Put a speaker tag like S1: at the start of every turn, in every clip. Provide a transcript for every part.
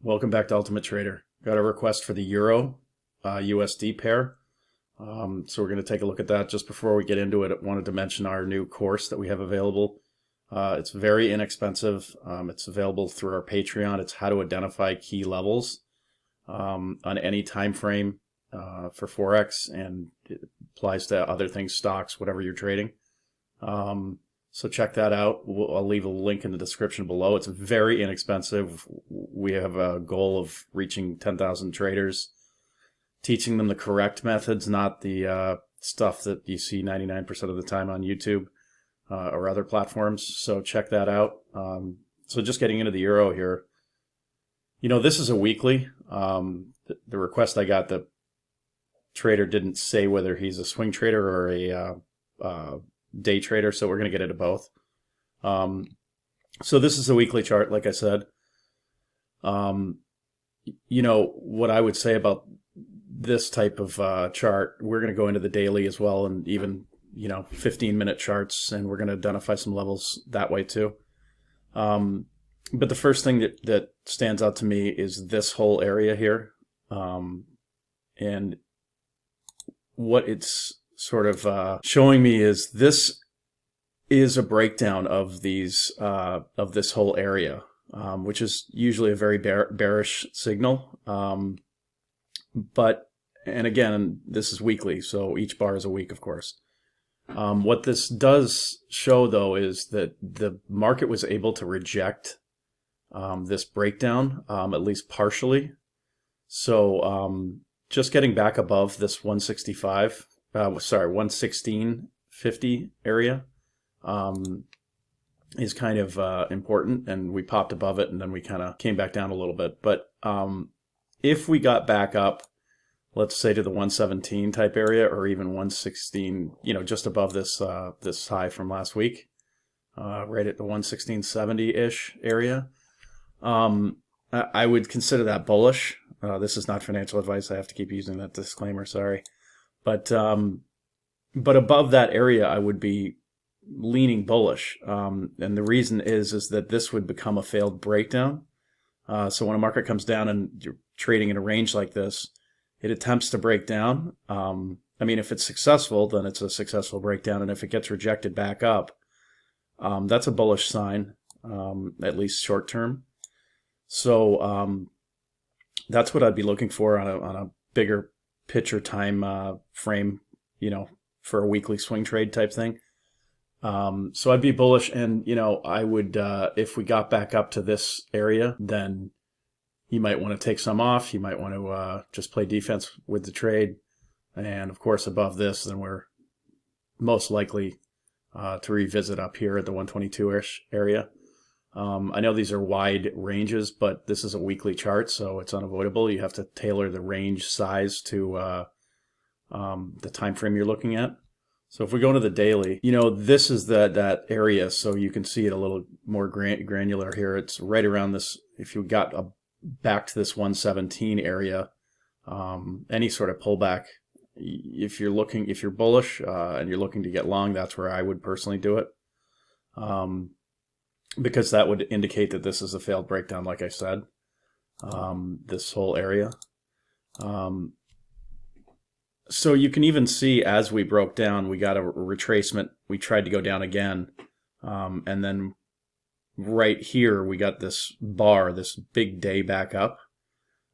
S1: Welcome back to Ultimate Trader. Got a request for the Euro USD pair. So we're going to take a look at that. Just before we get into it, I wanted to mention our new course that we have available. It's very inexpensive. It's available through our Patreon. It's how to identify key levels on any time frame for Forex, and it applies to other things, stocks, whatever you're trading. So check that out. I'll leave a link in the description below. It's very inexpensive. We have a goal of reaching 10,000 traders, teaching them the correct methods, not the stuff that you see 99% of the time on YouTube or other platforms. So check that out. So just getting into the Euro here. You know, this is a weekly. The request I got, the trader didn't say whether he's a swing trader or a day trader, so we're going to get into both. So this is a weekly chart, like I said. You know, what I would say about this type of chart, we're going to go into the daily as well, and even, 15-minute charts, and we're going to identify some levels that way too. But the first thing that stands out to me is this whole area here. And what it's sort of showing me is this is a breakdown of these of this whole area, which is usually a very bearish signal. And again, this is weekly, so each bar is a week, of course. What this does show, though, is that the market was able to reject this breakdown, at least partially. So just getting back above this 116.50 area is kind of important, and we popped above it, and then we kind of came back down a little bit. But if we got back up, let's say to the 117 type area, or even 116, just above this this high from last week, right at the 116.70-ish area, I would consider that bullish. This is not financial advice. I have to keep using that disclaimer. Sorry, but above that area, I would be leaning bullish. And the reason is that this would become a failed breakdown. So when a market comes down and you're trading in a range like this, it attempts to break down. I mean, if it's successful, then it's a successful breakdown, and if it gets rejected back up, that's a bullish sign, at least short term. So that's what I'd be looking for on a bigger picture time frame, for a weekly swing trade type thing. So I'd be bullish, and I would, if we got back up to this area, then you might want to take some off. You might want to just play defense with the trade, and of course above this, then we're most likely to revisit up here at the 122-ish area. I know these are wide ranges, but this is a weekly chart, so it's unavoidable. You have to tailor the range size to the time frame you're looking at. So if we go into the daily, this is that area, so you can see it a little more granular here. It's right around this. If you got back to this 117 area, any sort of pullback, if you're bullish and you're looking to get long, that's where I would personally do it. Because that would indicate that this is a failed breakdown, like I said, this whole area. So you can even see as we broke down, we got a retracement. We tried to go down again. And then right here, we got this bar, this big day back up.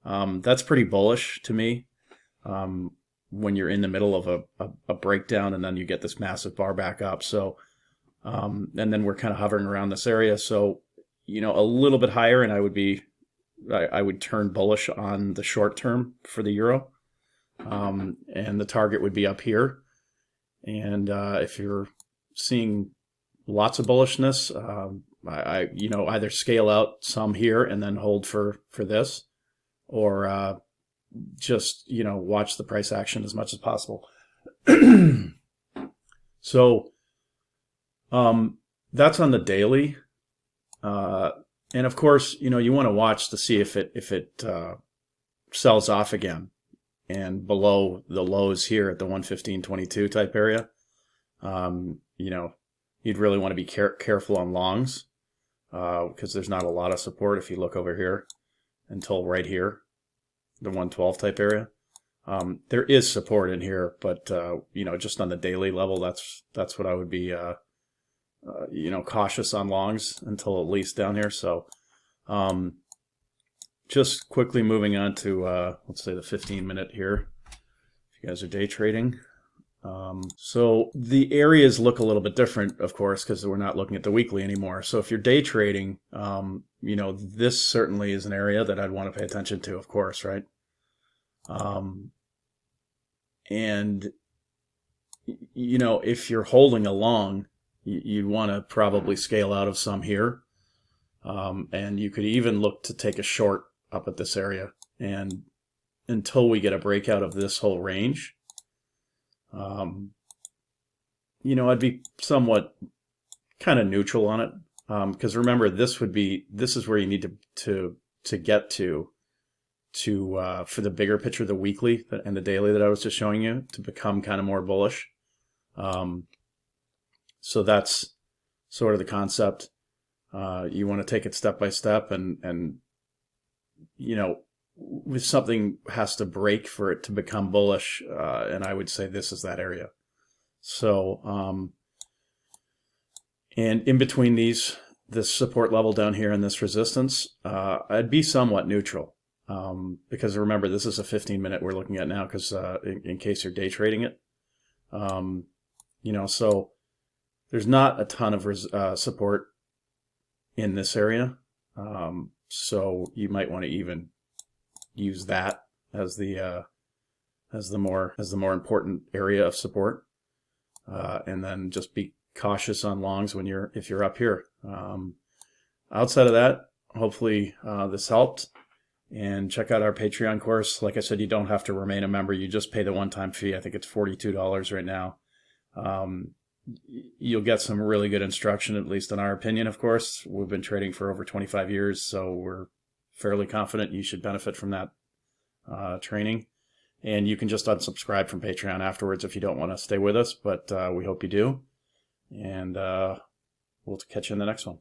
S1: That's pretty bullish to me when you're in the middle of a breakdown, and then you get this massive bar back up. So and then we're kind of hovering around this area. So, a little bit higher, and I would turn bullish on the short term for the Euro. And the target would be up here. And if you're seeing lots of bullishness, I either scale out some here and then hold for this, or just, watch the price action as much as possible. So that's on the daily. And of course, you want to watch to see if it sells off again and below the lows here at the 115.22 type area. You'd really want to be careful on longs because there's not a lot of support if you look over here. until right here, the 112 type area. There is support in here, but you know, just on the daily level, that's what I would be you know, cautious on longs until at least down here. So just quickly moving on to let's say the 15-minute here, if you guys are day trading. So the areas look a little bit different, of course, because we're not looking at the weekly anymore. So if you're day trading, you know, this certainly is an area that I'd want to pay attention to, of course, right? And you know, if you're holding a long, you'd want to probably scale out of some here. And you could even look to take a short up at this area. And until we get a breakout of this whole range, you know, I'd be somewhat kind of neutral on it. Because remember, this is where you need to get to for the bigger picture, the weekly and the daily that I was just showing you, to become kind of more bullish. So that's sort of the concept. You want to take it step by step, and you know, if something has to break for it to become bullish, and I would say this is that area. So, and in between this support level down here and this resistance, I'd be somewhat neutral. Because remember, this is a 15-minute we're looking at now, because in case you're day trading it, you know, so there's not a ton of support in this area, so you might want to even use that as the more important area of support, and then just be cautious on longs if you're up here. Outside of that, hopefully this helped. And check out our Patreon course. Like I said, you don't have to remain a member. You just pay the one-time fee. I think it's $42 right now. You'll get some really good instruction, at least in our opinion, of course. We've been trading for over 25 years, so we're fairly confident you should benefit from that training. And you can just unsubscribe from Patreon afterwards if you don't want to stay with us, but we hope you do. And we'll catch you in the next one.